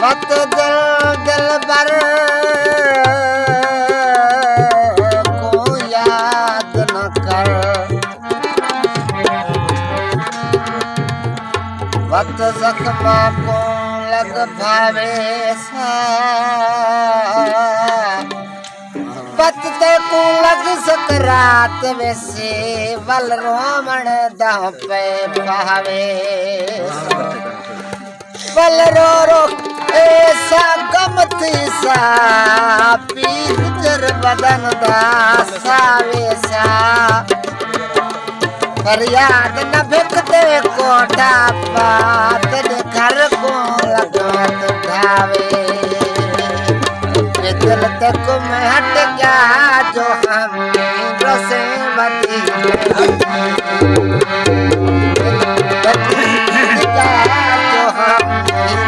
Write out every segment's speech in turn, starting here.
मत दिल दिल पर को याद न कर वत जख्मा को लग भावे सा पत ते को लग सकरात वैसे वल रोमण दाह पे पावे वल रो रो ऐसा गम थी सा पीर जर बदन दा सावेसा फरियाद न भिकते कोठा पात घर को लगत धावे दिल तक में हट गया जो हम रसे मती जो हम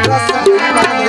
रसे मती